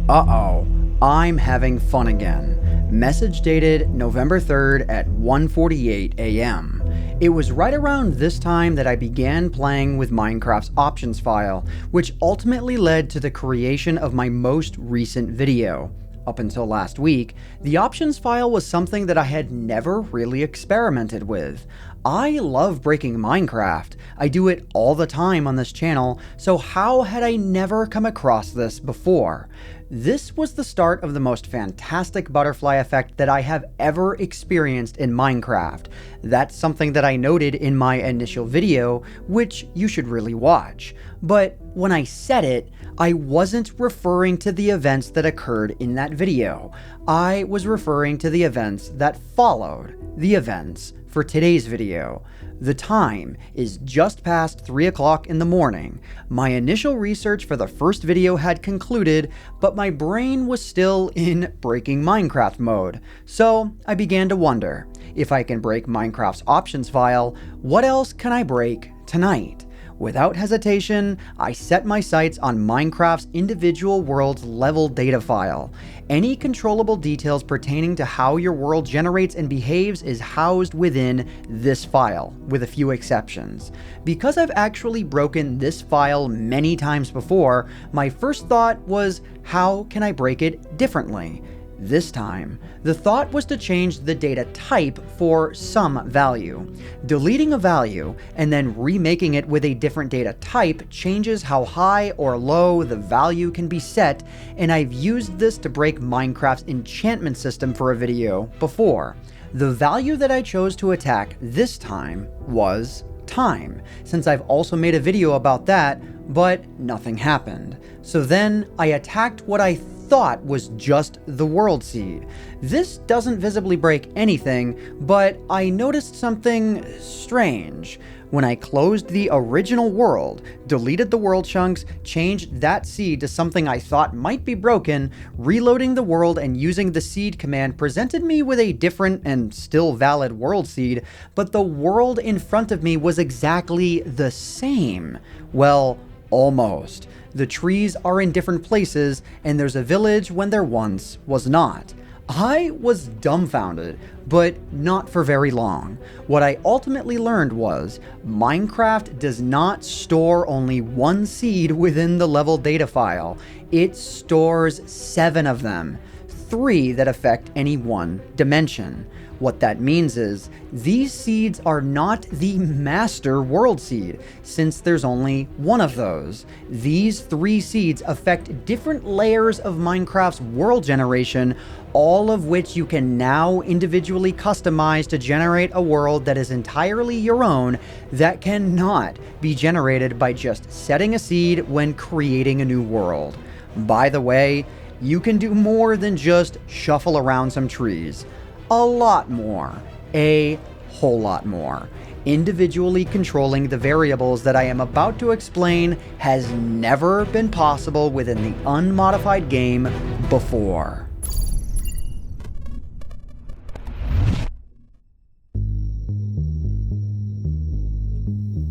Uh-oh, I'm having fun again. Message dated November 3rd at 1:48 a.m. It was right around this time that I began playing with Minecraft's options file, which ultimately led to the creation of my most recent video. Up until last week, the options file was something that I had never really experimented with. I love breaking Minecraft. I do it all the time on this channel, so how had I never come across this before? This was the start of the most fantastic butterfly effect that I have ever experienced in Minecraft. That's something that I noted in my initial video, which you should really watch. But when I said it, I wasn't referring to the events that occurred in that video. I was referring to the events that followed the events for today's video. The time is just past 3 o'clock in the morning. My initial research for the first video had concluded, but my brain was still in breaking Minecraft mode. So I began to wonder, if I can break Minecraft's options file, what else can I break tonight? Without hesitation, I set my sights on Minecraft's individual world's level data file. Any controllable details pertaining to how your world generates and behaves is housed within this file, with a few exceptions. Because I've actually broken this file many times before, my first thought was, how can I break it differently? This time, the thought was to change the data type for some value. Deleting a value and then remaking it with a different data type changes how high or low the value can be set, and I've used this to break Minecraft's enchantment system for a video before. The value that I chose to attack this time was time, since I've also made a video about that, but nothing happened. So then I attacked what I thought was just the world seed. This doesn't visibly break anything, but I noticed something strange. When I closed the original world, deleted the world chunks, changed that seed to something I thought might be broken, reloading the world and using the seed command presented me with a different and still valid world seed, but the world in front of me was exactly the same. Well, almost. The trees are in different places, and there's a village when there once was not. I was dumbfounded, but not for very long. What I ultimately learned was, Minecraft does not store only one seed within the level data file. It stores 7 of them, 3 that affect any one dimension. What that means is, these seeds are not the master world seed, since there's only one of those. These 3 seeds affect different layers of Minecraft's world generation, all of which you can now individually customize to generate a world that is entirely your own, that cannot be generated by just setting a seed when creating a new world. By the way, you can do more than just shuffle around some trees. A lot more. A whole lot more. Individually controlling the variables that I am about to explain has never been possible within the unmodified game before.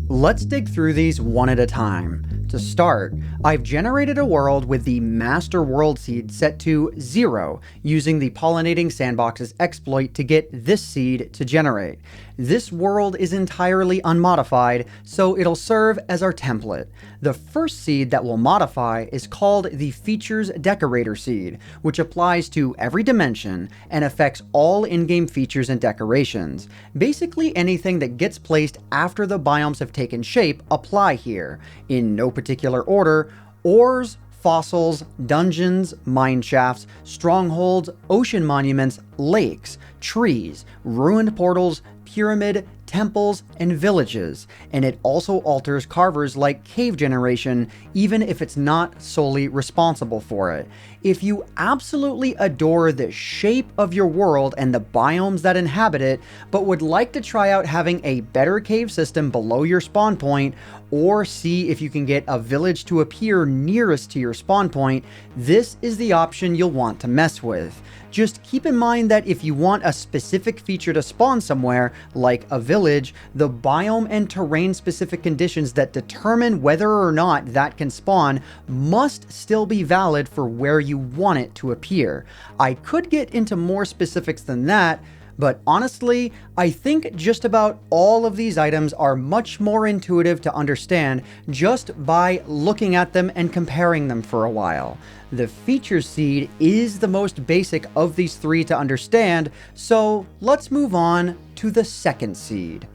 Let's dig through these one at a time. To start, I've generated a world with the master world seed set to 0, using the pollinating sandbox's exploit to get this seed to generate. This world is entirely unmodified, so it'll serve as our template. The first seed that we'll modify is called the Features Decorator seed, which applies to every dimension and affects all in-game features and decorations. Basically anything that gets placed after the biomes have taken shape apply here, in no particular order: ores, fossils, dungeons, mine shafts, strongholds, ocean monuments, lakes, trees, ruined portals, pyramid, temples, and villages, and it also alters carvers like cave generation, even if it's not solely responsible for it. If you absolutely adore the shape of your world and the biomes that inhabit it, but would like to try out having a better cave system below your spawn point, or see if you can get a village to appear nearest to your spawn point, this is the option you'll want to mess with. Just keep in mind that if you want a specific feature to spawn somewhere, like a village, village, the biome and terrain-specific conditions that determine whether or not that can spawn must still be valid for where you want it to appear. I could get into more specifics than that, but honestly, I think just about all of these items are much more intuitive to understand just by looking at them and comparing them for a while. The feature seed is the most basic of these three to understand, so let's move on to the second seed.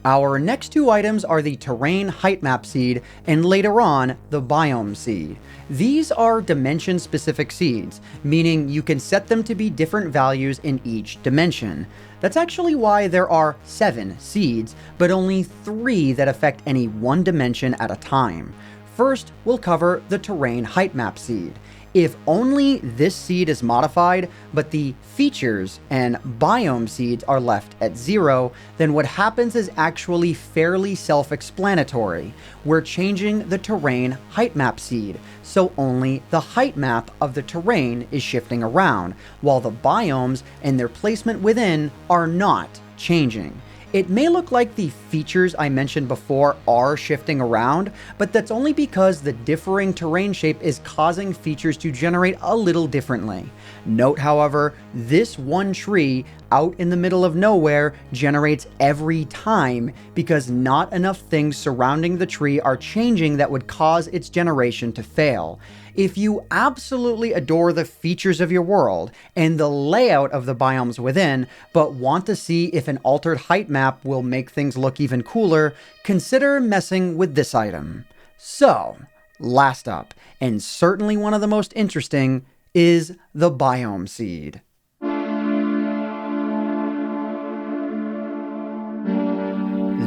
Our next two items are the terrain height map seed and later on the biome seed. These are dimension specific seeds, meaning you can set them to be different values in each dimension. That's actually why there are 7 seeds, but only 3 that affect any one dimension at a time. First, we'll cover the terrain height map seed. If only this seed is modified, but the features and biome seeds are left at 0, then what happens is actually fairly self-explanatory. We're changing the terrain height map seed, so only the height map of the terrain is shifting around, while the biomes and their placement within are not changing. It may look like the features I mentioned before are shifting around, but that's only because the differing terrain shape is causing features to generate a little differently. Note, however, this one tree out in the middle of nowhere generates every time because not enough things surrounding the tree are changing that would cause its generation to fail. If you absolutely adore the features of your world and the layout of the biomes within, but want to see if an altered height map will make things look even cooler, consider messing with this item. So, last up, and certainly one of the most interesting, is the biome seed.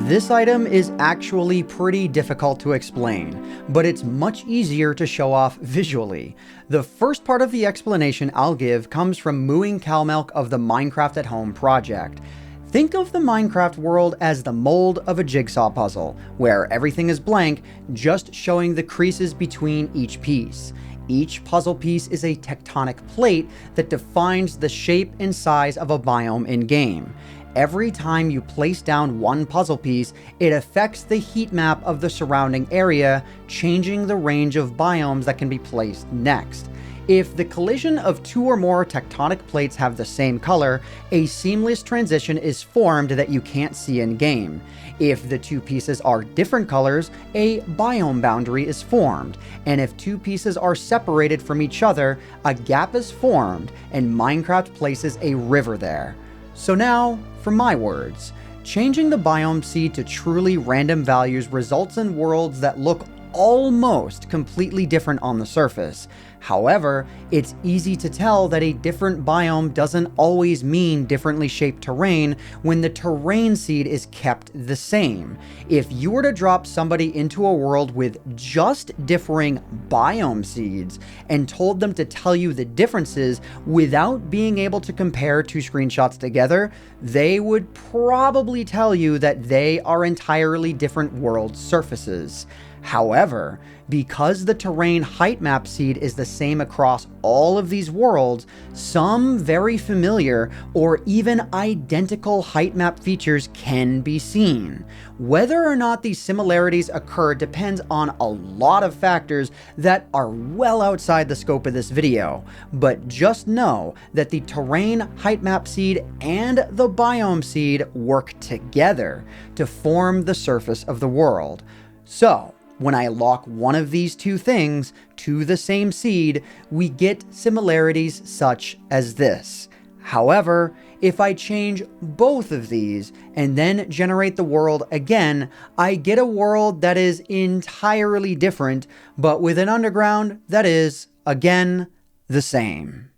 This item is actually pretty difficult to explain, but it's much easier to show off visually. The first part of the explanation I'll give comes from Mooing Cowmilk of the Minecraft at Home project. Think of the Minecraft world as the mold of a jigsaw puzzle, where everything is blank, just showing the creases between each piece. Each puzzle piece is a tectonic plate that defines the shape and size of a biome in-game. Every time you place down one puzzle piece, it affects the heat map of the surrounding area, changing the range of biomes that can be placed next. If the collision of 2 or more tectonic plates have the same color, a seamless transition is formed that you can't see in-game. If the 2 pieces are different colors, a biome boundary is formed, and if 2 pieces are separated from each other, a gap is formed, and Minecraft places a river there. So now, for my words, changing the biome seed to truly random values results in worlds that look almost completely different on the surface. However, it's easy to tell that a different biome doesn't always mean differently shaped terrain when the terrain seed is kept the same. If you were to drop somebody into a world with just differing biome seeds and told them to tell you the differences without being able to compare 2 screenshots together, they would probably tell you that they are entirely different world surfaces. However, because the terrain height map seed is the same across all of these worlds, some very familiar or even identical height map features can be seen. Whether or not these similarities occur depends on a lot of factors that are well outside the scope of this video, but just know that the terrain height map seed and the biome seed work together to form the surface of the world. So, when I lock one of these 2 things to the same seed, we get similarities such as this. However, if I change both of these and then generate the world again, I get a world that is entirely different, but with an underground that is, again, the same.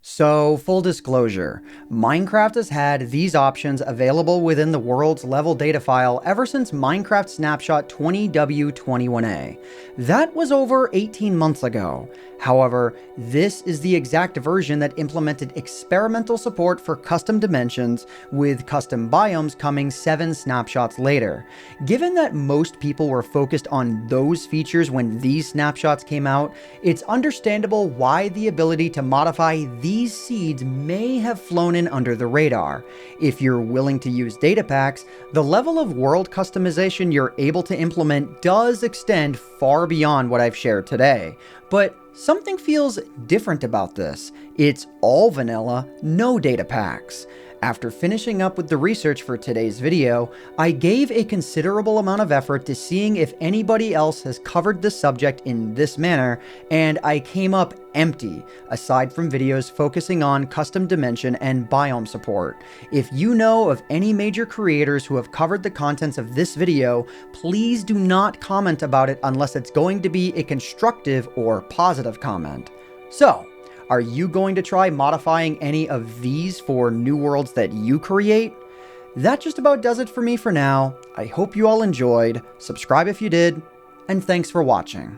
So, full disclosure, Minecraft has had these options available within the world's level data file ever since Minecraft Snapshot 20W21A. That was over 18 months ago. However, this is the exact version that implemented experimental support for custom dimensions, with custom biomes coming 7 snapshots later. Given that most people were focused on those features when these snapshots came out, it's understandable why the ability to modify these these seeds may have flown in under the radar. If you're willing to use data packs, the level of world customization you're able to implement does extend far beyond what I've shared today. But something feels different about this. It's all vanilla, no data packs. After finishing up with the research for today's video, I gave a considerable amount of effort to seeing if anybody else has covered the subject in this manner, and I came up empty, aside from videos focusing on custom dimension and biome support. If you know of any major creators who have covered the contents of this video, please do not comment about it unless it's going to be a constructive or positive comment. So, are you going to try modifying any of these for new worlds that you create? That just about does it for me for now. I hope you all enjoyed. Subscribe if you did, and thanks for watching.